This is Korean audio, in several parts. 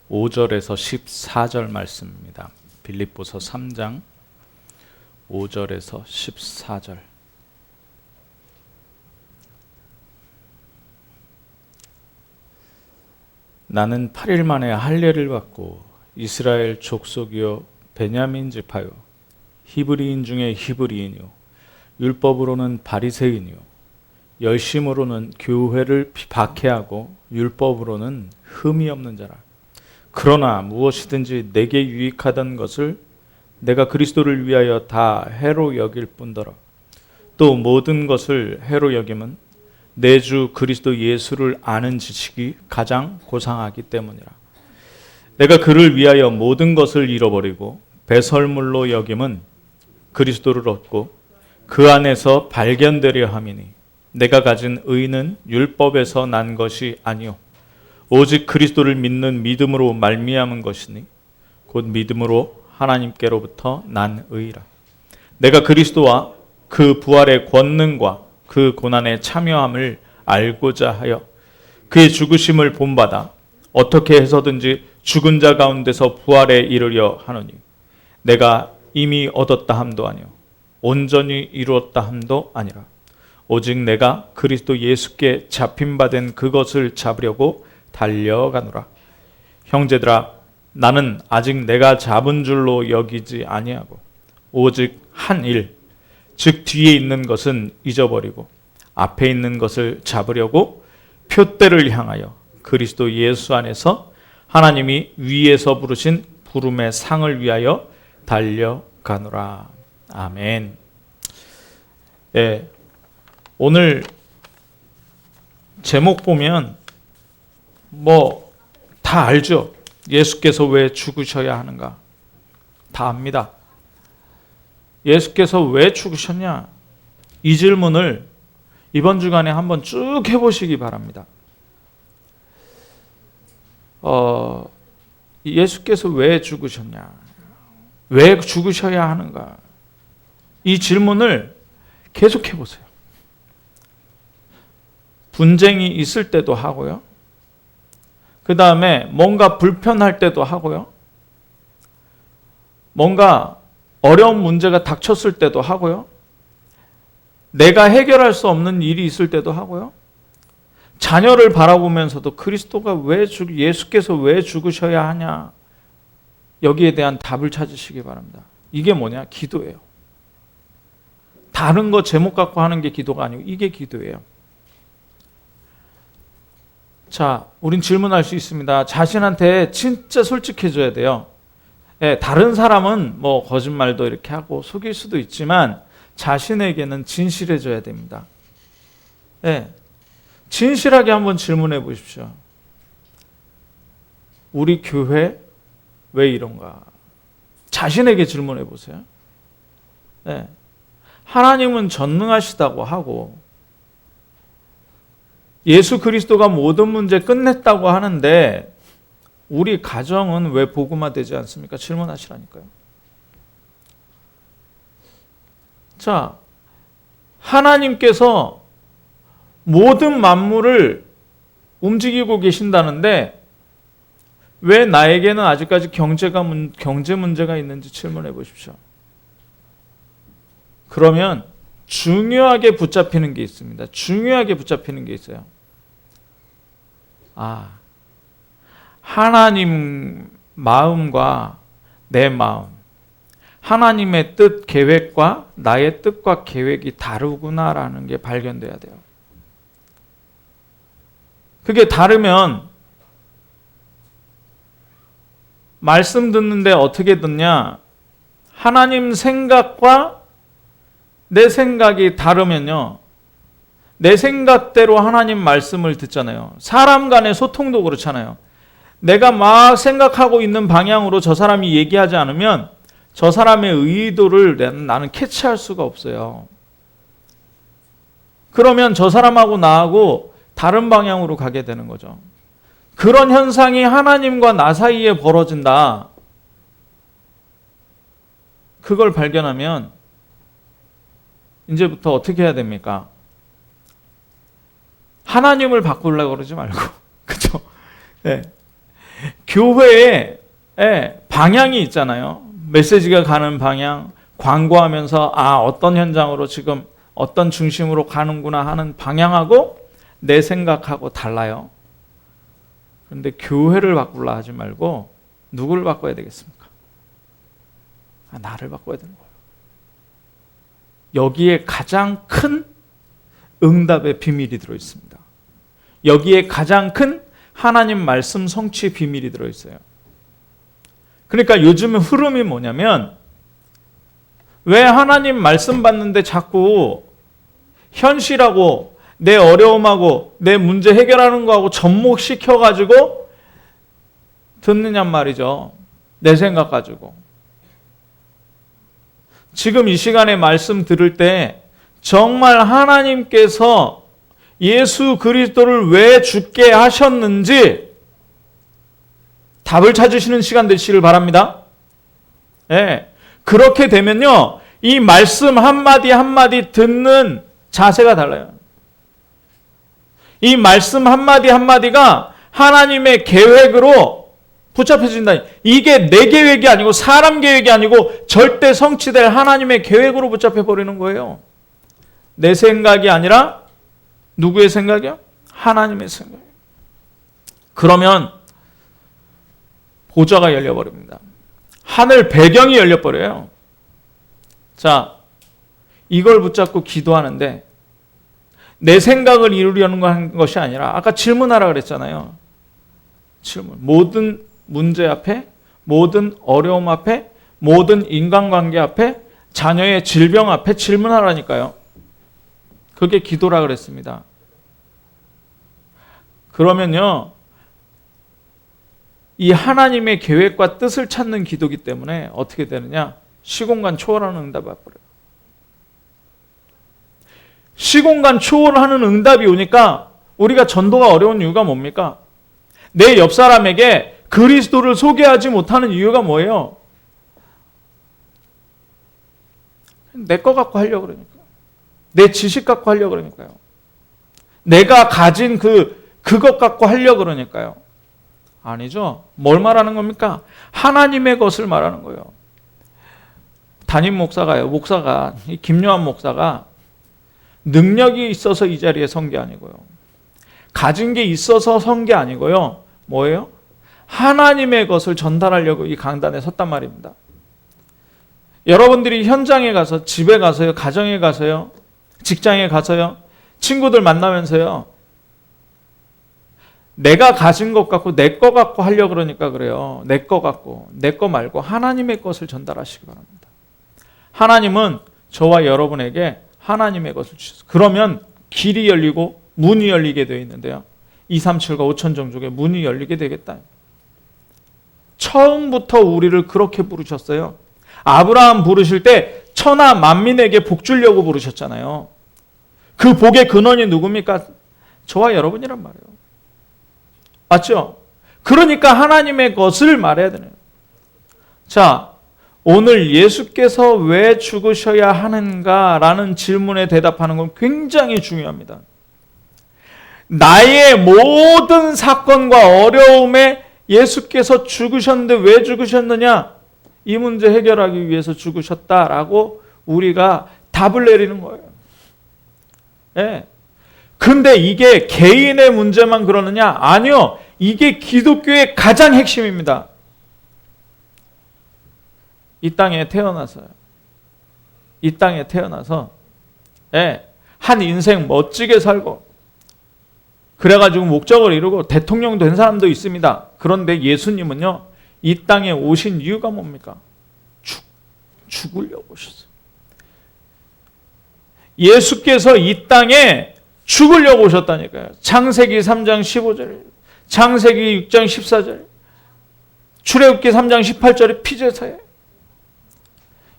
5절에서 14절 말씀입니다. 빌립보서 3장 5절에서 14절. 나는 8일 만에 할례를 받고 이스라엘 족속이요 베냐민 지파요 히브리인 중에 히브리인이요 율법으로는 바리새인이요 열심으로는 교회를 박해하고 율법으로는 흠이 없는 자라. 그러나 무엇이든지 내게 유익하던 것을 내가 그리스도를 위하여 다 해로 여길 뿐더러 또 모든 것을 해로 여김은 내 주 그리스도 예수를 아는 지식이 가장 고상하기 때문이라. 내가 그를 위하여 모든 것을 잃어버리고 배설물로 여김은 그리스도를 얻고 그 안에서 발견되려 함이니 내가 가진 의는 율법에서 난 것이 아니요 오직 그리스도를 믿는 믿음으로 말미암은 것이니 곧 믿음으로 하나님께로부터 난 의라. 내가 그리스도와 그 부활의 권능과 그 고난에 참여함을 알고자 하여 그의 죽으심을 본받아 어떻게 해서든지 죽은 자 가운데서 부활에 이르려 하노니 내가 이미 얻었다 함도 아니요 온전히 이루었다 함도 아니라 오직 내가 그리스도 예수께 잡힌 바 된 그것을 잡으려고 달려가노라. 형제들아, 나는 아직 내가 잡은 줄로 여기지 아니하고 오직 한 일, 즉 뒤에 있는 것은 잊어버리고 앞에 있는 것을 잡으려고 표대를 향하여 그리스도 예수 안에서 하나님이 위에서 부르신 부름의 상을 위하여 달려가노라. 아멘. 예, 오늘 제목 보면 다 알죠? 예수께서 왜 죽으셔야 하는가? 다 압니다. 예수께서 왜 죽으셨냐? 이 질문을 이번 주간에 한번 쭉 해보시기 바랍니다. 예수께서 왜 죽으셨냐? 왜 죽으셔야 하는가? 이 질문을 계속 해보세요. 분쟁이 있을 때도 하고요. 그 다음에 뭔가 불편할 때도 하고요. 뭔가 어려운 문제가 닥쳤을 때도 하고요. 내가 해결할 수 없는 일이 있을 때도 하고요. 자녀를 바라보면서도 그리스도가 예수께서 왜 죽으셔야 하냐? 여기에 대한 답을 찾으시기 바랍니다. 이게 뭐냐? 기도예요. 다른 거 제목 갖고 하는 게 기도가 아니고 이게 기도예요. 자, 우린 질문할 수 있습니다. 자신한테 진짜 솔직해져야 돼요. 예, 다른 사람은 거짓말도 이렇게 하고 속일 수도 있지만 자신에게는 진실해져야 됩니다. 예, 진실하게 한번 질문해 보십시오. 우리 교회 왜 이런가? 자신에게 질문해 보세요. 예, 하나님은 전능하시다고 하고 예수 그리스도가 모든 문제 끝냈다고 하는데 우리 가정은 왜 복음화되지 않습니까? 질문하시라니까요. 자, 하나님께서 모든 만물을 움직이고 계신다는데 왜 나에게는 아직까지 경제 문제가 있는지 질문해 보십시오. 그러면 중요하게 붙잡히는 게 있습니다. 중요하게 붙잡히는 게 있어요. 하나님 마음과 내 마음, 하나님의 뜻, 계획과 나의 뜻과 계획이 다르구나라는 게 발견돼야 돼요. 그게 다르면 말씀 듣는데 어떻게 듣냐? 하나님 생각과 내 생각이 다르면요, 내 생각대로 하나님 말씀을 듣잖아요. 사람 간의 소통도 그렇잖아요. 내가 막 생각하고 있는 방향으로 저 사람이 얘기하지 않으면 저 사람의 의도를 나는 캐치할 수가 없어요. 그러면 저 사람하고 나하고 다른 방향으로 가게 되는 거죠. 그런 현상이 하나님과 나 사이에 벌어진다. 그걸 발견하면 이제부터 어떻게 해야 됩니까? 하나님을 바꾸려고 그러지 말고, 그렇죠? 네. 교회에 방향이 있잖아요. 메시지가 가는 방향, 광고하면서 어떤 현장으로 지금 어떤 중심으로 가는구나 하는 방향하고 내 생각하고 달라요. 그런데 교회를 바꾸려 하지 말고 누구를 바꿔야 되겠습니까? 나를 바꿔야 되는 거예요. 여기에 가장 큰 응답의 비밀이 들어있습니다. 여기에 가장 큰 하나님 말씀 성취의 비밀이 들어있어요. 그러니까 요즘 흐름이 뭐냐면, 왜 하나님 말씀 받는데 자꾸 현실하고 내 어려움하고 내 문제 해결하는 거하고 접목시켜가지고 듣느냔 말이죠. 내 생각 가지고. 지금 이 시간에 말씀 들을 때 정말 하나님께서 예수 그리스도를 왜 죽게 하셨는지 답을 찾으시는 시간 되시길 바랍니다. 그렇게 되면요, 이 말씀 한마디 한마디 듣는 자세가 달라요. 이 말씀 한마디 한마디가 하나님의 계획으로 붙잡혀진다. 이게 내 계획이 아니고 사람 계획이 아니고 절대 성취될 하나님의 계획으로 붙잡혀버리는 거예요. 내 생각이 아니라 누구의 생각이요? 하나님의 생각. 그러면 보좌가 열려버립니다. 하늘 배경이 열려버려요. 자, 이걸 붙잡고 기도하는데 내 생각을 이루려는 것이 아니라, 아까 질문하라 그랬잖아요. 질문. 모든 문제 앞에, 모든 어려움 앞에, 모든 인간관계 앞에, 자녀의 질병 앞에 질문하라니까요. 그게 기도라 그랬습니다. 그러면요, 이 하나님의 계획과 뜻을 찾는 기도기 때문에 어떻게 되느냐? 시공간 초월하는 응답이 와버려요. 시공간 초월하는 응답이 오니까 우리가 전도가 어려운 이유가 뭡니까? 내 옆 사람에게 그리스도를 소개하지 못하는 이유가 뭐예요? 내 거 갖고 하려고 그러니까요. 내 지식 갖고 하려고 그러니까요. 내가 가진 그것 갖고 하려고 그러니까요. 아니죠. 뭘 말하는 겁니까? 하나님의 것을 말하는 거예요. 담임 목사가, 이 김요한 목사가 능력이 있어서 이 자리에 선 게 아니고요. 가진 게 있어서 선 게 아니고요. 뭐예요? 하나님의 것을 전달하려고 이 강단에 섰단 말입니다. 여러분들이 현장에 가서, 집에 가서요, 가정에 가서요, 직장에 가서요, 친구들 만나면서요, 내가 가진 것 갖고 내 거 갖고 하려고 그러니까 그래요. 내 거 갖고, 내 거 말고 하나님의 것을 전달하시기 바랍니다. 하나님은 저와 여러분에게 하나님의 것을 주셨어요. 그러면 길이 열리고 문이 열리게 되어 있는데요. 237과 5천 종족의 문이 열리게 되겠다. 처음부터 우리를 그렇게 부르셨어요. 아브라함 부르실 때 천하 만민에게 복 주려고 부르셨잖아요. 그 복의 근원이 누굽니까? 저와 여러분이란 말이에요. 맞죠? 그러니까 하나님의 것을 말해야 되네요. 자, 오늘 예수께서 왜 죽으셔야 하는가라는 질문에 대답하는 건 굉장히 중요합니다. 나의 모든 사건과 어려움에 예수께서 죽으셨는데 왜 죽으셨느냐? 이 문제 해결하기 위해서 죽으셨다라고 우리가 답을 내리는 거예요. 근데 이게 개인의 문제만 그러느냐? 아니요. 이게 기독교의 가장 핵심입니다. 이 땅에 태어나서 한 인생 멋지게 살고 그래가지고 목적을 이루고 대통령 된 사람도 있습니다. 그런데 예수님은요, 이 땅에 오신 이유가 뭡니까? 죽으려고 오셨어요. 예수께서 이 땅에 죽으려고 오셨다니까요. 창세기 3장 15절, 창세기 6장 14절, 출애굽기 3장 18절에 피제사예요.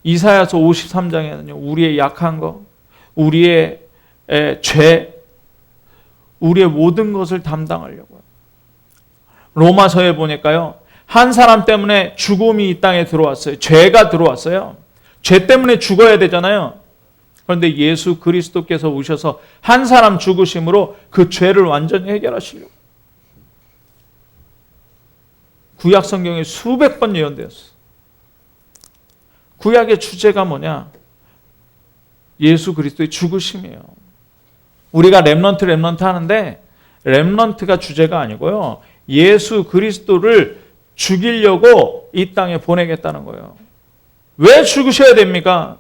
이사야서 53장에는요, 우리의 약한 것, 우리의 죄, 우리의 모든 것을 담당하려고요. 로마서에 보니까요, 한 사람 때문에 죽음이 이 땅에 들어왔어요. 죄가 들어왔어요. 죄 때문에 죽어야 되잖아요. 그런데 예수 그리스도께서 오셔서 한 사람 죽으심으로 그 죄를 완전히 해결하시려고. 구약 성경에 수백 번 예언되었어. 구약의 주제가 뭐냐? 예수 그리스도의 죽으심이에요. 우리가 렘넌트 하는데 렘넌트가 주제가 아니고요. 예수 그리스도를 죽이려고 이 땅에 보내겠다는 거예요. 왜 죽으셔야 됩니까?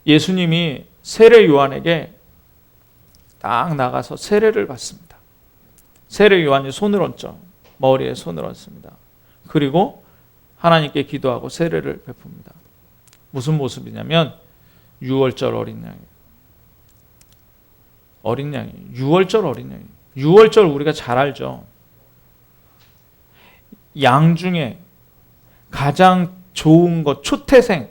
예수님이 세례 요한에게 딱 나가서 세례를 받습니다. 세례 요한이 손을 얹죠. 머리에 손을 얹습니다. 그리고 하나님께 기도하고 세례를 베풉니다. 무슨 모습이냐면 유월절 어린 양이에요. 어린 양이에요. 유월절 어린 양이에요. 유월절 우리가 잘 알죠. 양 중에 가장 좋은 것, 초태생,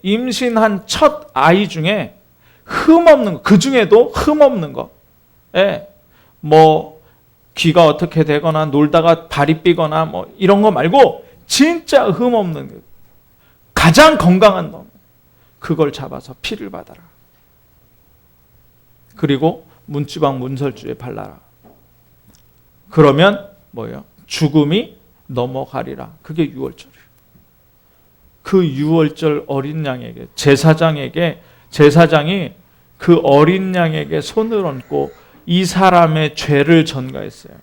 임신한 첫 아이 중에 흠없는 거, 그 중에도 흠없는 거. 뭐 귀가 어떻게 되거나 놀다가 발이 삐거나 뭐 이런 거 말고 진짜 흠없는 거. 가장 건강한 놈. 그걸 잡아서 피를 받아라. 그리고 문지방 문설주에 발라라. 그러면 뭐예요? 죽음이 넘어가리라. 그게 유월절이에요. 그 유월절 어린 양에게 제사장이 그 어린 양에게 손을 얹고 이 사람의 죄를 전가했어요.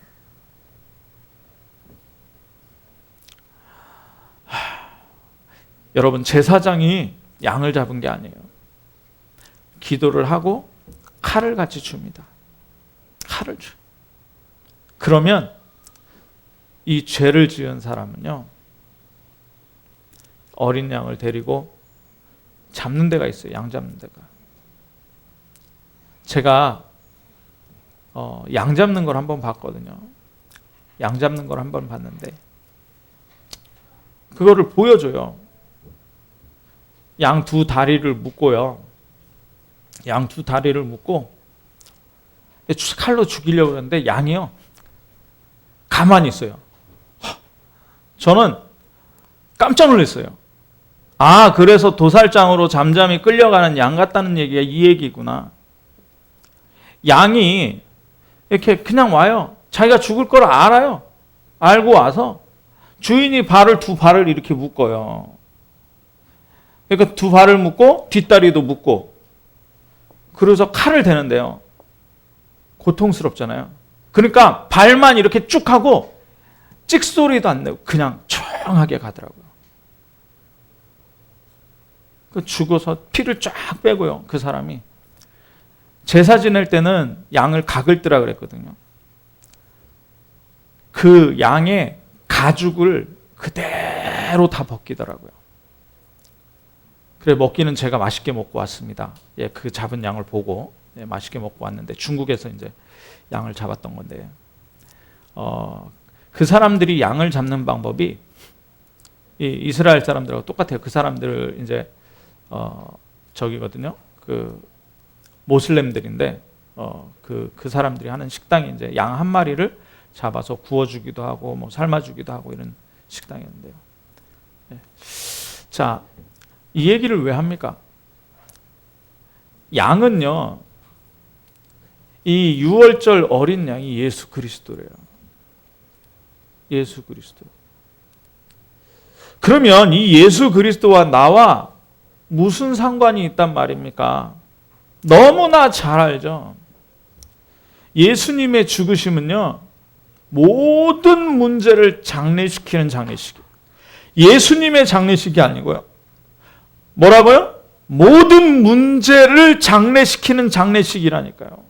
여러분, 제사장이 양을 잡은 게 아니에요. 기도를 하고 칼을 같이 줍니다. 칼을 줘. 그러면 이 죄를 지은 사람은요, 어린 양을 데리고 잡는 데가 있어요. 양 잡는 데가. 제가 양 잡는 걸 한번 봤거든요. 양 잡는 걸 한번 봤는데 그거를 보여줘요. 양 두 다리를 묶고요. 양 두 다리를 묶고 칼로 죽이려고 그러는데 양이요, 가만히 있어요. 저는 깜짝 놀랐어요. 아, 그래서 도살장으로 잠잠히 끌려가는 양 같다는 얘기가 이 얘기구나. 양이 이렇게 그냥 와요. 자기가 죽을 걸 알아요. 알고 와서 주인이 두 발을 이렇게 묶어요. 그러니까 두 발을 묶고 뒷다리도 묶고, 그래서 칼을 대는데요, 고통스럽잖아요. 그러니까 발만 이렇게 쭉 하고 찍소리도 안 내고 그냥 조용하게 가더라고요. 죽어서 피를 쫙 빼고요. 그 사람이 제사 지낼 때는 양을 각을 뜨라 그랬거든요. 그 양의 가죽을 그대로 다 벗기더라고요. 그래, 먹기는 제가 맛있게 먹고 왔습니다. 그 잡은 양을 보고 맛있게 먹고 왔는데, 중국에서 이제 양을 잡았던 건데, 그 사람들이 양을 잡는 방법이 이스라엘 사람들하고 똑같아요. 그 사람들 이제 저기거든요. 그 모슬렘들인데 그 사람들이 하는 식당이 이제 양 한 마리를 잡아서 구워주기도 하고 뭐 삶아주기도 하고 이런 식당이었는데요. 자, 이 얘기를 왜 합니까? 양은요, 이 유월절 어린 양이 예수 그리스도래요. 예수 그리스도. 그러면 이 예수 그리스도와 나와 무슨 상관이 있단 말입니까? 너무나 잘 알죠. 예수님의 죽으심은요, 모든 문제를 장례시키는 장례식이에요. 예수님의 장례식이 아니고요. 뭐라고요? 모든 문제를 장례시키는 장례식이라니까요.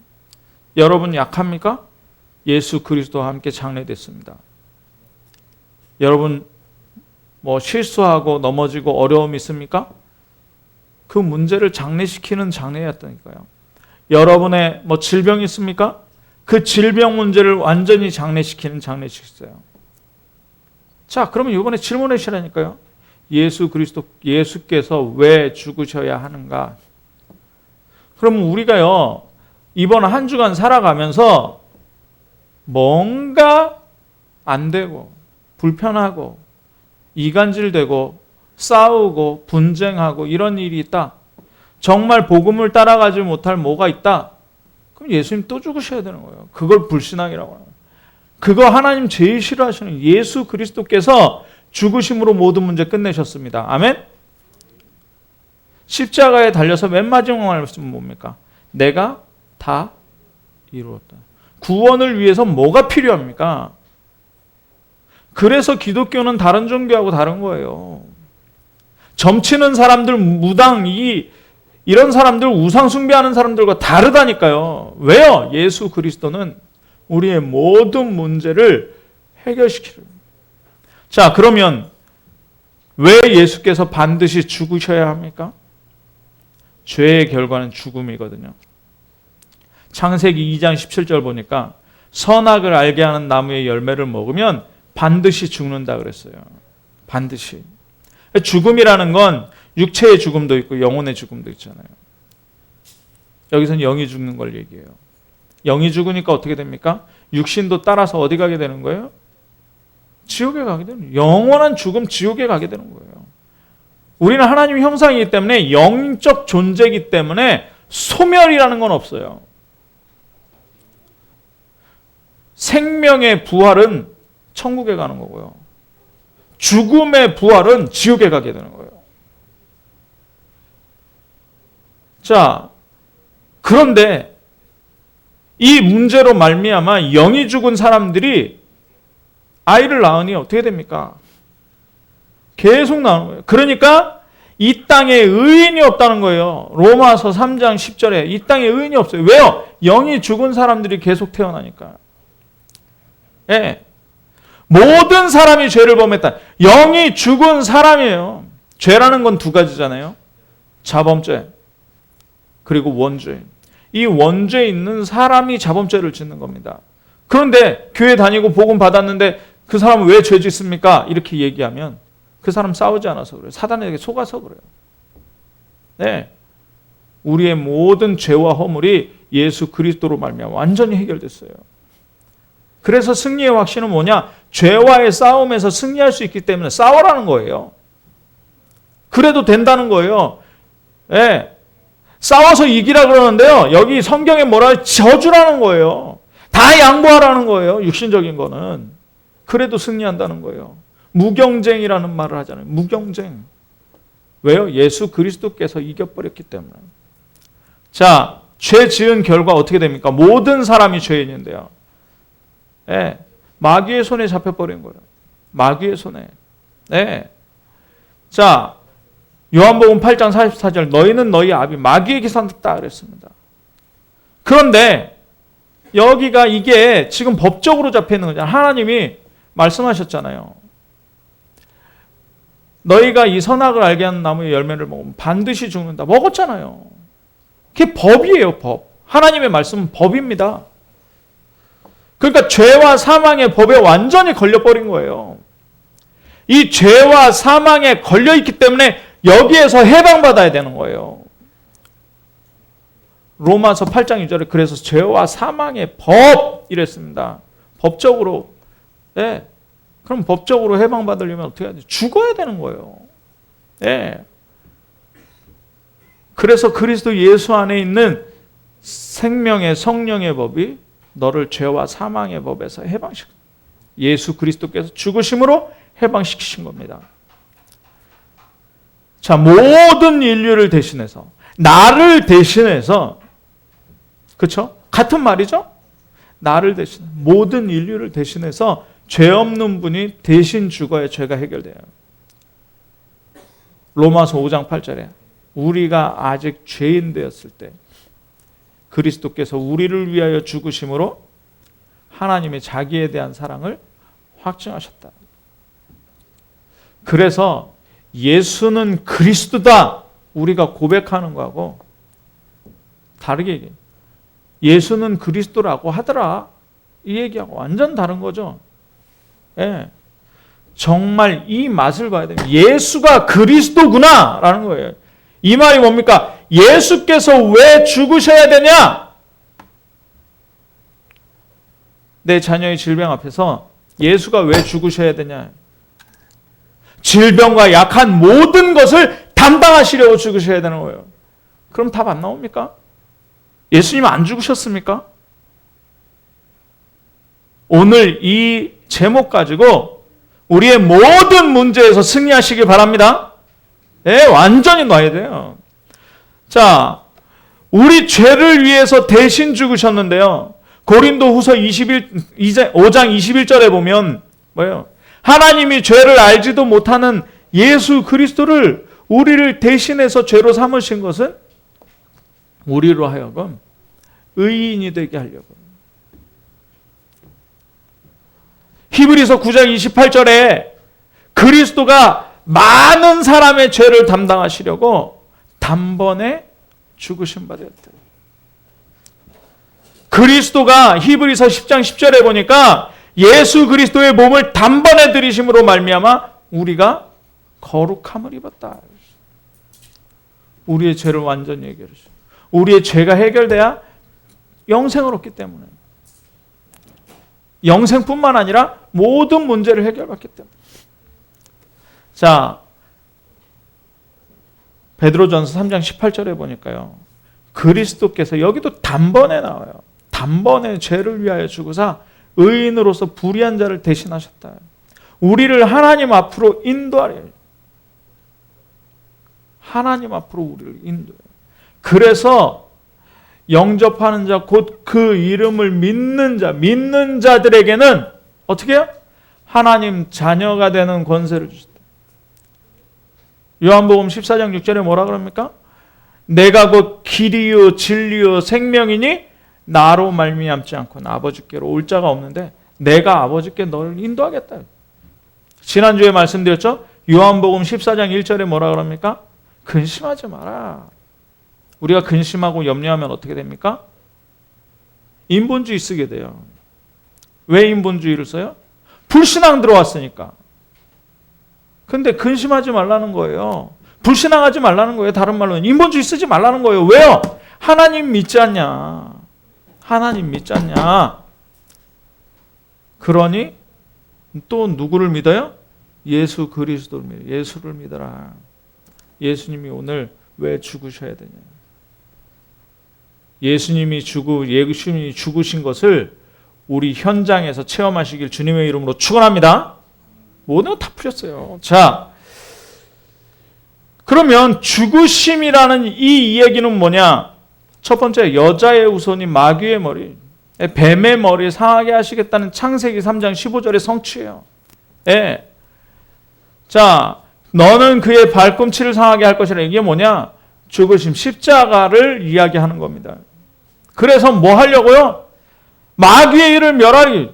여러분 약합니까? 예수 그리스도와 함께 장례됐습니다. 여러분 뭐 실수하고 넘어지고 어려움이 있습니까? 그 문제를 장례시키는 장례였다니까요. 여러분의 뭐 질병이 있습니까? 그 질병 문제를 완전히 장례시키는 장례식이었어요. 자, 그러면 이번에 질문하시라니까요. 예수께서 왜 죽으셔야 하는가? 그러면 우리가요, 이번 한 주간 살아가면서 뭔가 안 되고 불편하고 이간질되고 싸우고 분쟁하고 이런 일이 있다. 정말 복음을 따라가지 못할 뭐가 있다. 그럼 예수님 또 죽으셔야 되는 거예요. 그걸 불신앙이라고 하는 거예요. 그거 하나님 제일 싫어하시는 예수 그리스도께서 죽으심으로 모든 문제 끝내셨습니다. 아멘? 십자가에 달려서 맨 마지막 말씀은 뭡니까? 내가 다 이루었다. 구원을 위해서 뭐가 필요합니까? 그래서 기독교는 다른 종교하고 다른 거예요. 점치는 사람들, 무당, 이런 사람들, 우상 숭배하는 사람들과 다르다니까요. 왜요? 예수 그리스도는 우리의 모든 문제를 해결시키는. 자, 그러면 왜 예수께서 반드시 죽으셔야 합니까? 죄의 결과는 죽음이거든요. 창세기 2장 17절 보니까 선악을 알게 하는 나무의 열매를 먹으면 반드시 죽는다 그랬어요. 반드시. 죽음이라는 건 육체의 죽음도 있고 영혼의 죽음도 있잖아요. 여기서는 영이 죽는 걸 얘기해요. 영이 죽으니까 어떻게 됩니까? 육신도 따라서 어디 가게 되는 거예요? 지옥에 가게 되는 거예요. 영원한 죽음, 지옥에 가게 되는 거예요. 우리는 하나님의 형상이기 때문에 영적 존재이기 때문에 소멸이라는 건 없어요. 생명의 부활은 천국에 가는 거고요. 죽음의 부활은 지옥에 가게 되는 거예요. 자, 그런데 이 문제로 말미암아 영이 죽은 사람들이 아이를 낳으니 어떻게 됩니까? 계속 나오는 거예요. 그러니까 이 땅에 의인이 없다는 거예요. 로마서 3장 10절에 이 땅에 의인이 없어요. 왜요? 영이 죽은 사람들이 계속 태어나니까. 예. 모든 사람이 죄를 범했다. 영이 죽은 사람이에요. 죄라는 건 두 가지잖아요. 자범죄 그리고 원죄. 이 원죄 있는 사람이 자범죄를 짓는 겁니다. 그런데 교회 다니고 복음 받았는데 그 사람은 왜 죄 짓습니까? 이렇게 얘기하면 그 사람 싸우지 않아서 그래요. 사단에게 속아서 그래요. 네. 우리의 모든 죄와 허물이 예수 그리스도로 말미암아 완전히 해결됐어요. 그래서 승리의 확신은 뭐냐? 죄와의 싸움에서 승리할 수 있기 때문에 싸워라는 거예요. 그래도 된다는 거예요. 네. 싸워서 이기라 그러는데요. 여기 성경에 뭐라 저주라는 거예요. 다 양보하라는 거예요. 육신적인 거는. 그래도 승리한다는 거예요. 무경쟁이라는 말을 하잖아요. 무경쟁. 왜요? 예수 그리스도께서 이겨버렸기 때문에. 자, 죄 지은 결과 어떻게 됩니까? 모든 사람이 죄인인데요. 네. 마귀의 손에 잡혀버린 거예요. 마귀의 손에. 네. 자, 요한복음 8장 44절 너희는 너희 아비 마귀에게 산다 그랬습니다. 그런데 여기가 이게 지금 법적으로 잡혀 있는 거잖아요. 하나님이 말씀하셨잖아요. 너희가 이 선악을 알게 하는 나무의 열매를 먹으면 반드시 죽는다. 먹었잖아요. 그게 법이에요, 법. 하나님의 말씀은 법입니다. 그러니까 죄와 사망의 법에 완전히 걸려버린 거예요. 이 죄와 사망에 걸려있기 때문에 여기에서 해방받아야 되는 거예요. 로마서 8장 2절에 그래서 죄와 사망의 법 이랬습니다. 법적으로. 네. 그럼 법적으로 해방받으려면 어떻게 해야 돼? 죽어야 되는 거예요. 네. 그래서 그리스도 예수 안에 있는 생명의 성령의 법이 너를 죄와 사망의 법에서 해방시켜. 예수 그리스도께서 죽으심으로 해방시키신 겁니다. 자, 모든 인류를 대신해서, 나를 대신해서, 그렇죠? 같은 말이죠? 나를 대신, 모든 인류를 대신해서 죄 없는 분이 대신 죽어야 죄가 해결돼요. 로마서 5장 8절에 우리가 아직 죄인 되었을 때 그리스도께서 우리를 위하여 죽으심으로 하나님의 자기에 대한 사랑을 확증하셨다. 그래서 예수는 그리스도다 우리가 고백하는 거하고 다르게 얘기해요. 예수는 그리스도라고 하더라 이 얘기하고 완전 다른 거죠. 예. 정말 이 맛을 봐야 됩니다. 예수가 그리스도구나 라는 거예요. 이 말이 뭡니까? 예수께서 왜 죽으셔야 되냐? 내 자녀의 질병 앞에서 예수가 왜 죽으셔야 되냐? 질병과 약한 모든 것을 담당하시려고 죽으셔야 되는 거예요. 그럼 답 안 나옵니까? 예수님 안 죽으셨습니까? 오늘 이 제목 가지고 우리의 모든 문제에서 승리하시길 바랍니다. 네, 완전히 놔야 돼요. 자, 우리 죄를 위해서 대신 죽으셨는데요. 고린도후서 5장 21절에 보면 뭐예요? 하나님이 죄를 알지도 못하는 예수 그리스도를 우리를 대신해서 죄로 삼으신 것은 우리로 하여금 의인이 되게 하려고. 히브리서 9장 28절에 그리스도가 많은 사람의 죄를 담당하시려고 단번에 죽으신 바 되었다. 그리스도가 히브리서 10장 10절에 보니까 예수 그리스도의 몸을 단번에 들이심으로 말미암아 우리가 거룩함을 입었다. 우리의 죄를 완전히 해결했어요. 우리의 죄가 해결돼야 영생을 얻기 때문에. 영생뿐만 아니라 모든 문제를 해결받기 때문에. 자, 베드로전서 3장 18절에 보니까요. 그리스도께서 여기도 단번에 나와요. 단번에 죄를 위하여 죽으사 의인으로서 불의한 자를 대신하셨다. 우리를 하나님 앞으로 인도하려. 하나님 앞으로 우리를 인도해요. 그래서 영접하는 자, 곧 그 이름을 믿는 자들에게는 어떻게 해요? 하나님 자녀가 되는 권세를 주셨다. 요한복음 14장 6절에 뭐라 그럽니까? 내가 곧 길이요 진리요 생명이니 나로 말미암지 않고는 아버지께로 올 자가 없는데 내가 아버지께 너를 인도하겠다. 지난주에 말씀드렸죠? 요한복음 14장 1절에 뭐라 그럽니까? 근심하지 마라. 우리가 근심하고 염려하면 어떻게 됩니까? 인본주의 쓰게 돼요. 왜 인본주의를 써요? 불신앙 들어왔으니까. 근데 근심하지 말라는 거예요. 불신앙하지 말라는 거예요. 다른 말로는 인본주의 쓰지 말라는 거예요. 왜요? 하나님 믿지 않냐? 하나님 믿지 않냐? 그러니 또 누구를 믿어요? 예수 그리스도를 믿어요. 예수를 믿어라. 예수님이 오늘 왜 죽으셔야 되냐? 예수님이 죽으신 것을 우리 현장에서 체험하시길 주님의 이름으로 축원합니다. 모든 거 다 풀렸어요. 자, 그러면 죽으심이라는 이 이야기는 뭐냐? 첫 번째, 여자의 후손이 마귀의 머리, 뱀의 머리 상하게 하시겠다는 창세기 3장 15절의 성취예요. 예. 자, 너는 그의 발꿈치를 상하게 할 것이라. 이게 뭐냐? 죽으심, 십자가를 이야기하는 겁니다. 그래서 뭐 하려고요? 마귀의 일을 멸하리.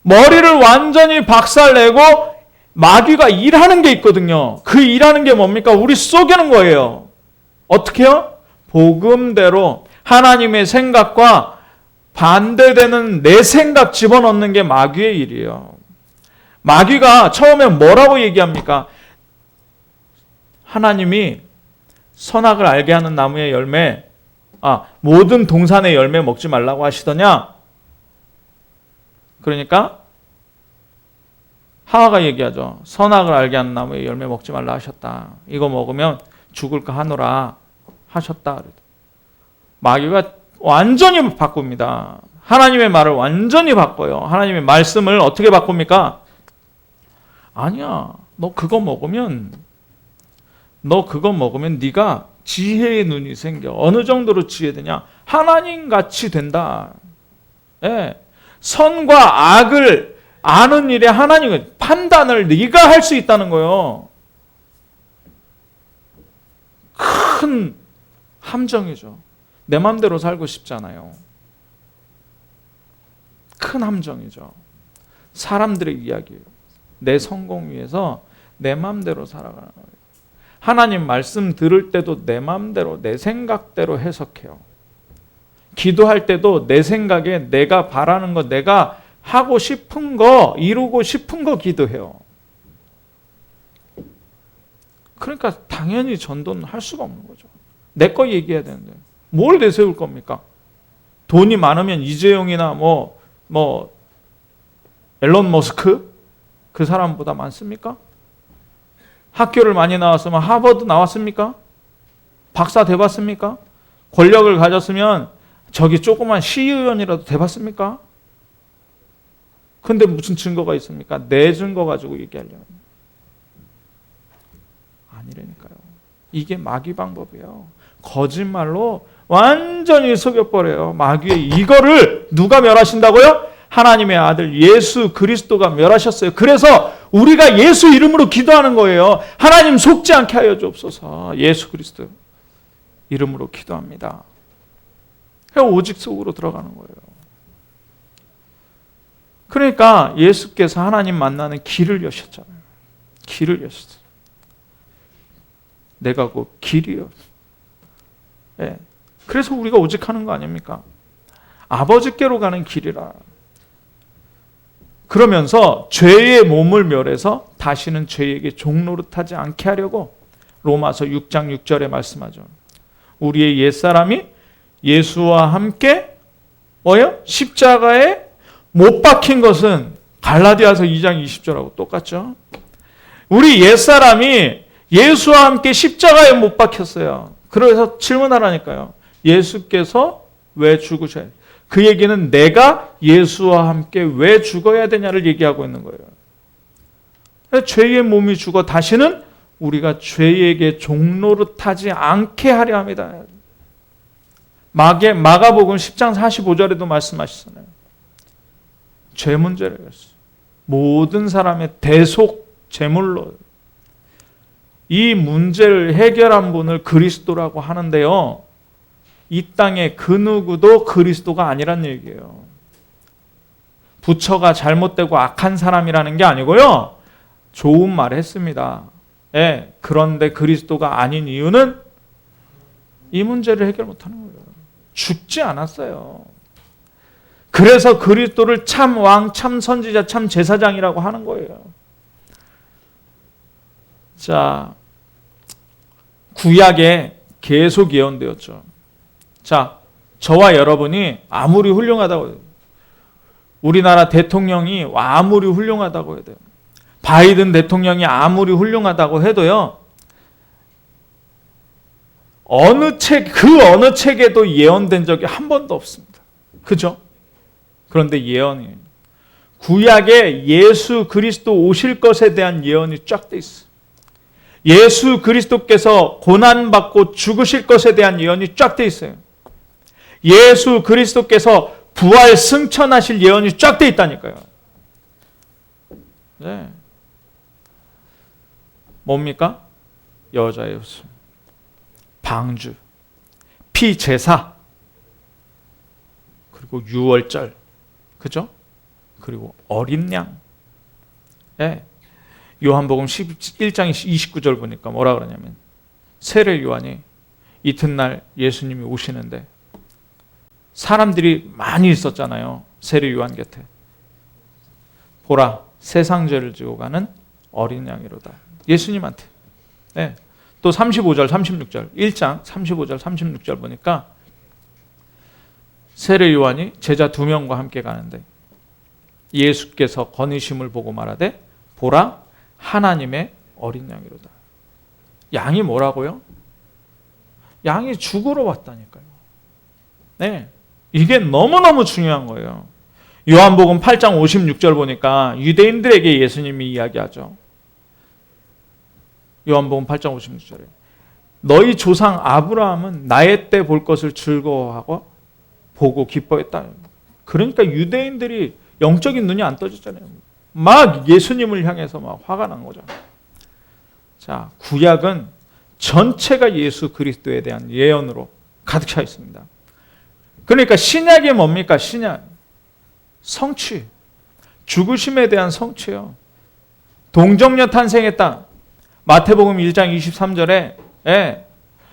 머리를 완전히 박살내고 마귀가 일하는 게 있거든요. 그 일하는 게 뭡니까? 우리 쏘개는 거예요. 어떻게요? 복음대로 하나님의 생각과 반대되는 내 생각 집어넣는 게 마귀의 일이에요. 마귀가 처음에 뭐라고 얘기합니까? 하나님이 선악을 알게 하는 나무의 열매, 모든 동산의 열매 먹지 말라고 하시더냐? 그러니까 하와가 얘기하죠. 선악을 알게 하는 나무의 열매 먹지 말라 하셨다. 이거 먹으면 죽을까 하노라 하셨다. 마귀가 완전히 바꿉니다. 하나님의 말을 완전히 바꿔요. 하나님의 말씀을 어떻게 바꿉니까? 아니야. 너 그거 먹으면 네가 지혜의 눈이 생겨. 어느 정도로 지혜되냐? 하나님같이 된다. 예. 선과 악을 아는 일에 하나님의 판단을 네가 할 수 있다는 거예요. 큰 함정이죠. 내 마음대로 살고 싶잖아요. 큰 함정이죠. 사람들의 이야기예요. 내 성공 위해서 내 마음대로 살아가는 거예요. 하나님 말씀 들을 때도 내 마음대로 내 생각대로 해석해요. 기도할 때도 내 생각에 내가 바라는 거, 내가 하고 싶은 거, 이루고 싶은 거 기도해요. 그러니까 당연히 전도는 할 수가 없는 거죠. 내 거 얘기해야 되는데 뭘 내세울 겁니까? 돈이 많으면 이재용이나 앨런 머스크 그 사람보다 많습니까? 학교를 많이 나왔으면 하버드 나왔습니까? 박사 돼봤습니까? 권력을 가졌으면 저기 조그만 시의원이라도 돼봤습니까? 근데 무슨 증거가 있습니까? 내 증거 가지고 얘기하려면. 아니라니까요. 이게 마귀 방법이에요. 거짓말로 완전히 속여버려요. 마귀의 이거를 누가 멸하신다고요? 하나님의 아들 예수 그리스도가 멸하셨어요. 그래서 우리가 예수 이름으로 기도하는 거예요. 하나님 속지 않게 하여 주옵소서. 예수 그리스도 이름으로 기도합니다. 오직 속으로 들어가는 거예요. 그러니까 예수께서 하나님 만나는 길을 여셨잖아요. 길을 여셨어요. 내가 그 길이요. 네. 그래서 우리가 오직 하는 거 아닙니까? 아버지께로 가는 길이라. 그러면서 죄의 몸을 멸해서 다시는 죄에게 종노릇하지 않게 하려고 로마서 6장 6절에 말씀하죠. 우리의 옛사람이 예수와 함께 뭐예요? 십자가에 못 박힌 것은 갈라디아서 2장 20절하고 똑같죠. 우리 옛사람이 예수와 함께 십자가에 못 박혔어요. 그래서 질문하라니까요. 예수께서 왜 죽으셔야 돼요? 그 얘기는 내가 예수와 함께 왜 죽어야 되냐를 얘기하고 있는 거예요. 죄의 몸이 죽어 다시는 우리가 죄에게 종노릇하지 않게 하려 합니다. 마가복음 10장 45절에도 말씀하시잖아요. 죄 문제를 했어요. 모든 사람의 대속 제물로 이 문제를 해결한 분을 그리스도라고 하는데요. 이 땅에 그 누구도 그리스도가 아니란 얘기예요. 부처가 잘못되고 악한 사람이라는 게 아니고요. 좋은 말 했습니다. 예, 그런데 그리스도가 아닌 이유는 이 문제를 해결 못하는 거예요. 죽지 않았어요. 그래서 그리스도를 참 왕, 참 선지자, 참 제사장이라고 하는 거예요. 자, 구약에 계속 예언되었죠. 자, 저와 여러분이 아무리 훌륭하다고 해도, 우리나라 대통령이 아무리 훌륭하다고 해도, 바이든 대통령이 아무리 훌륭하다고 해도요, 그 어느 책에도 예언된 적이 한 번도 없습니다. 그죠? 그런데 예언이, 구약에 예수 그리스도 오실 것에 대한 예언이 쫙 돼 있어요. 예수 그리스도께서 고난받고 죽으실 것에 대한 예언이 쫙 돼 있어요. 예수 그리스도께서 부활 승천하실 예언이 쫙 돼 있다니까요. 네. 뭡니까? 여자의 요술, 방주, 피제사, 그리고 유월절, 그죠? 그리고 어린 양. 네. 요한복음 11장 29절 보니까 뭐라 그러냐면, 세례 요한이 이튿날 예수님이 오시는데 사람들이 많이 있었잖아요. 세례 요한 곁에. 보라, 세상 죄를 지고 가는 어린 양이로다. 예수님한테. 네. 또 35절, 36절, 1장 35절, 36절 보니까 세례 요한이 제자 2명과 함께 가는데 예수께서 거니심을 보고 말하되 보라, 하나님의 어린 양이로다. 양이 뭐라고요? 양이 죽으러 왔다니까요. 네. 이게 너무너무 중요한 거예요. 요한복음 8장 56절 보니까 유대인들에게 예수님이 이야기하죠. 요한복음 8장 56절에 너희 조상 아브라함은 나의 때 볼 것을 즐거워하고 보고 기뻐했다. 그러니까 유대인들이 영적인 눈이 안 떠졌잖아요. 막 예수님을 향해서 막 화가 난 거죠. 자, 구약은 전체가 예수 그리스도에 대한 예언으로 가득 차 있습니다. 그러니까 신약이 뭡니까? 신약. 성취. 죽으심에 대한 성취요. 동정녀 탄생했다. 마태복음 1장 23절에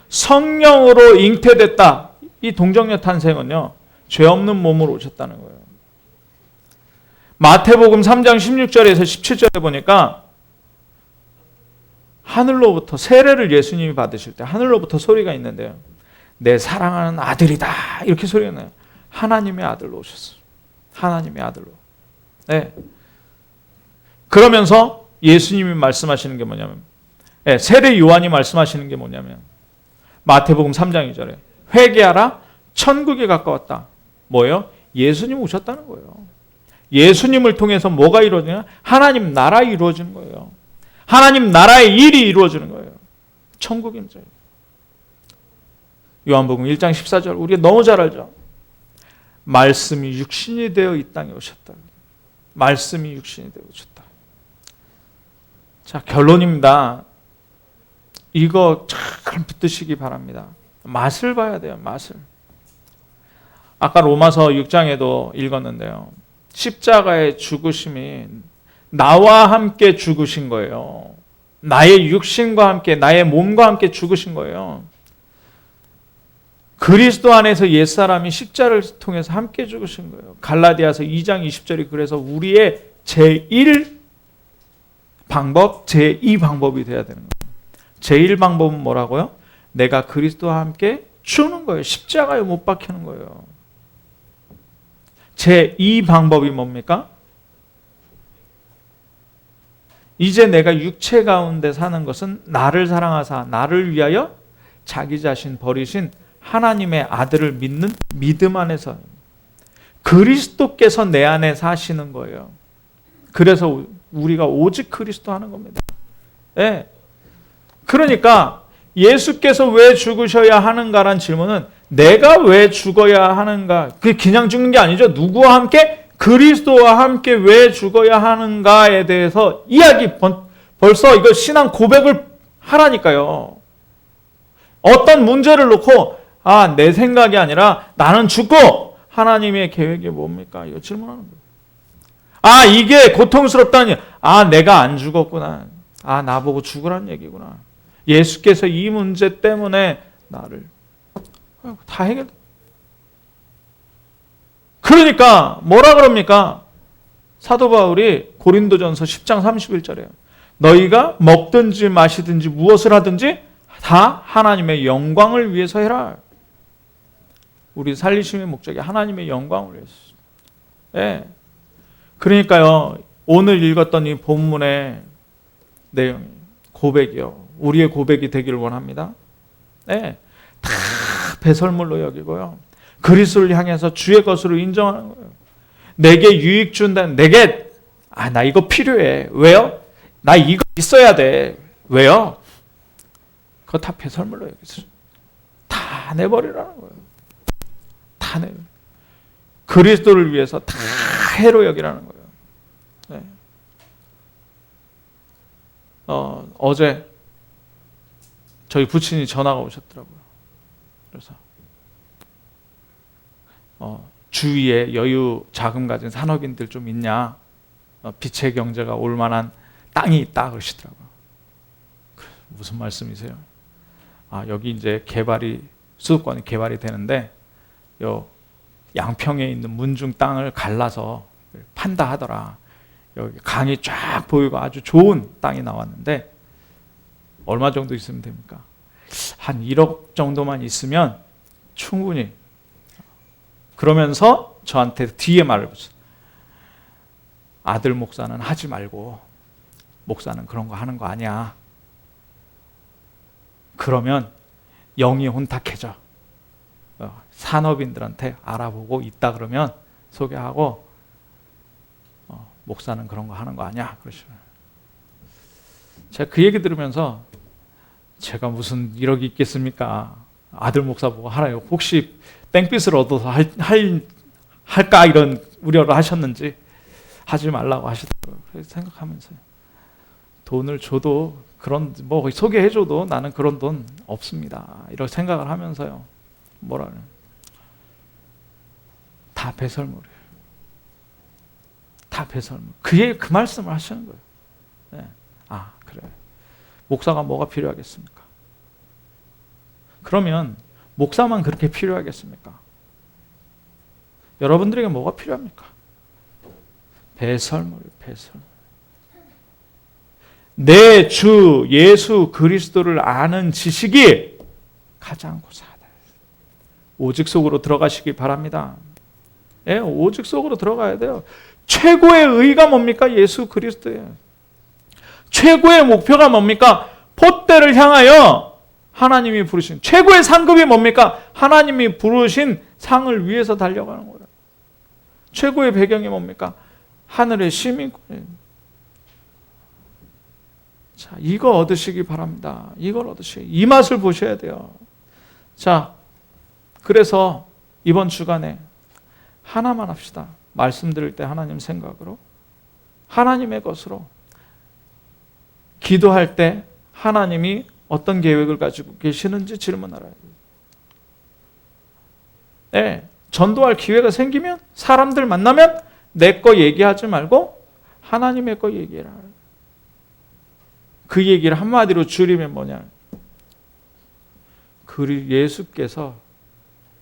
성령으로 잉태됐다. 이 동정녀 탄생은요, 죄 없는 몸으로 오셨다는 거예요. 마태복음 3장 16절에서 17절에 보니까 하늘로부터 세례를 예수님이 받으실 때 하늘로부터 소리가 있는데요. 내 사랑하는 아들이다. 이렇게 소리가 나요. 하나님의 아들로 오셨어요. 하나님의 아들로. 네. 그러면서 예수님이 말씀하시는 게 뭐냐면, 세례 요한이 말씀하시는 게 뭐냐면, 마태복음 3장 2절에 회개하라. 천국이 가까웠다. 뭐예요? 예수님 오셨다는 거예요. 예수님을 통해서 뭐가 이루어지냐? 하나님 나라 이루어지는 거예요. 하나님 나라의 일이 이루어지는 거예요. 천국 임재예요. 요한복음 1장 14절 우리가 너무 잘 알죠. 말씀이 육신이 되어 이 땅에 오셨다. 말씀이 육신이 되어 오셨다. 자, 결론입니다. 이거 잘 붙드시기 바랍니다. 맛을 봐야 돼요. 맛을. 아까 로마서 6장에도 읽었는데요. 십자가의 죽으심이 나와 함께 죽으신 거예요. 나의 육신과 함께, 나의 몸과 함께 죽으신 거예요. 그리스도 안에서 옛사람이 십자를 통해서 함께 죽으신 거예요. 갈라디아서 2장 20절이 그래서 우리의 제1 방법, 제2 방법이 돼야 되는 거예요. 제1 방법은 뭐라고요? 내가 그리스도와 함께 죽는 거예요. 십자가에 못 박히는 거예요. 제2 방법이 뭡니까? 이제 내가 육체 가운데 사는 것은 나를 사랑하사 나를 위하여 자기 자신 버리신 하나님의 아들을 믿는 믿음 안에서 그리스도께서 내 안에 사시는 거예요. 그래서 우리가 오직 그리스도 하는 겁니다. 네. 그러니까 예수께서 왜 죽으셔야 하는가라는 질문은 내가 왜 죽어야 하는가? 그게 그냥 죽는 게 아니죠. 누구와 함께? 그리스도와 함께 왜 죽어야 하는가에 대해서 벌써 이거 신앙 고백을 하라니까요. 어떤 문제를 놓고 내 생각이 아니라 나는 죽고 하나님의 계획이 뭡니까? 이거 질문하는 거예요. 이게 고통스럽다니. 내가 안 죽었구나. 나보고 죽으란 얘기구나. 예수께서 이 문제 때문에 나를 다 해결. 그러니까 뭐라 그럽니까? 사도 바울이 고린도전서 10장 31절에요. 너희가 먹든지 마시든지 무엇을 하든지 다 하나님의 영광을 위해서 해라. 우리 살리심의 목적이 하나님의 영광을 위해서. 네. 그러니까요. 오늘 읽었던 이 본문의 내용, 고백이요. 우리의 고백이 되기를 원합니다. 네. 다 배설물로 여기고요. 그리스도를 향해서 주의 것으로 인정하는 거예요. 내게 유익 준다. 내게 나 이거 필요해. 왜요? 나 이거 있어야 돼. 왜요? 그거 다 배설물로 여기서 다 내버리라는 거예요. 다 내. 그리스도를 위해서 다 해로 여기라는 거예요. 네. 어제 저희 부친이 전화가 오셨더라고요. 그래서 주위에 여유 자금 가진 산업인들 좀 있냐? 빛의 경제가 올 만한 땅이 있다 그러시더라고요. 무슨 말씀이세요? 여기 이제 수도권이 개발이 되는데 요 양평에 있는 문중 땅을 갈라서 판다 하더라. 여기 강이 쫙 보이고 아주 좋은 땅이 나왔는데 얼마 정도 있으면 됩니까? 한 1억 정도만 있으면 충분히. 그러면서 저한테 뒤에 말을 붙여. 아들 목사는 하지 말고 목사는 그런 거 하는 거 아니야. 그러면 영이 혼탁해져. 산업인들한테 알아보고 있다 그러면 소개하고 목사는 그런 거 하는 거 아니야. 그러시면 제가 그 얘기 들으면서 제가 무슨 1억이 있겠습니까? 아들 목사 보고 하라요. 혹시 땡빛을 얻어서 할까 이런 우려를 하셨는지 하지 말라고 하시더라고요. 그래서 생각하면서요. 돈을 줘도 그런 소개해줘도 나는 그런 돈 없습니다. 이런 생각을 하면서요. 뭐라 그래요? 다 배설물이에요. 다 배설물. 그 말씀을 하시는 거예요. 네. 그래. 목사가 뭐가 필요하겠습니까? 그러면 목사만 그렇게 필요하겠습니까? 여러분들에게 뭐가 필요합니까? 배설물이에요. 배설물. 내 주 예수 그리스도를 아는 지식이 가장 고사하다. 오직 속으로 들어가시기 바랍니다. 예, 오직 속으로 들어가야 돼요. 최고의 의가 뭡니까? 예수 그리스도예요. 최고의 목표가 뭡니까? 폿대를 향하여 하나님이 부르신 최고의 상급이 뭡니까? 하나님이 부르신 상을 위해서 달려가는 거예요. 최고의 배경이 뭡니까? 하늘의 시민권이에요. 자, 이거 얻으시기 바랍니다. 이걸 얻으시기, 이 맛을 보셔야 돼요. 자, 그래서 이번 주간에 하나만 합시다. 말씀 드릴 때 하나님 생각으로, 하나님의 것으로, 기도할 때 하나님이 어떤 계획을 가지고 계시는지 질문하라. 네, 전도할 기회가 생기면, 사람들 만나면 내 거 얘기하지 말고 하나님의 거 얘기해라. 그 얘기를 한마디로 줄이면 뭐냐? 예수께서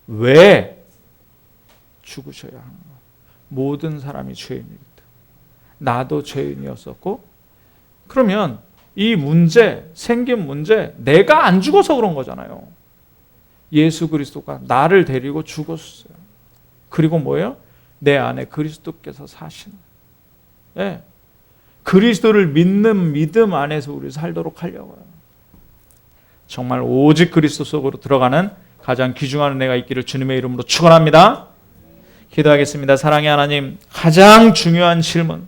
왜 죽으셔야 하는 거야? 모든 사람이 죄인이다. 나도 죄인이었었고, 그러면 이 문제, 생긴 문제, 내가 안 죽어서 그런 거잖아요. 예수 그리스도가 나를 데리고 죽었어요. 그리고 뭐예요? 내 안에 그리스도께서 사시는. 네. 그리스도를 믿는 믿음 안에서 우리 살도록 하려고요. 정말 오직 그리스도 속으로 들어가는 가장 귀중한 은혜가 있기를 주님의 이름으로 축원합니다. 기도하겠습니다. 사랑의 하나님, 가장 중요한 질문,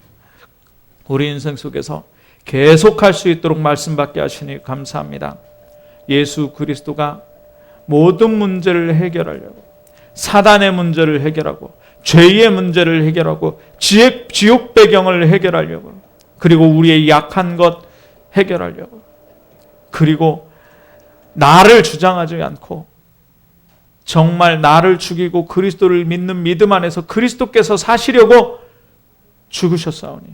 우리 인생 속에서 계속할 수 있도록 말씀받게 하시니 감사합니다. 예수 그리스도가 모든 문제를 해결하려고, 사단의 문제를 해결하고, 죄의 문제를 해결하고, 지옥 배경을 해결하려고, 그리고 우리의 약한 것 해결하려고, 그리고 나를 주장하지 않고 정말 나를 죽이고 그리스도를 믿는 믿음 안에서 그리스도께서 사시려고 죽으셨사오니,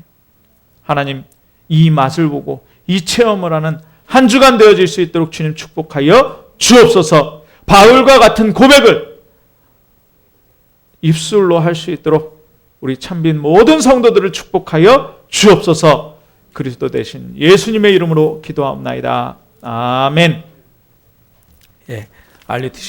하나님, 이 맛을 보고 이 체험을 하는 한 주간 되어질 수 있도록 주님 축복하여 주옵소서. 바울과 같은 고백을 입술로 할 수 있도록 우리 참빈 모든 성도들을 축복하여 주옵소서. 그리스도 대신 예수님의 이름으로 기도하옵나이다. 아멘. 예, 알리티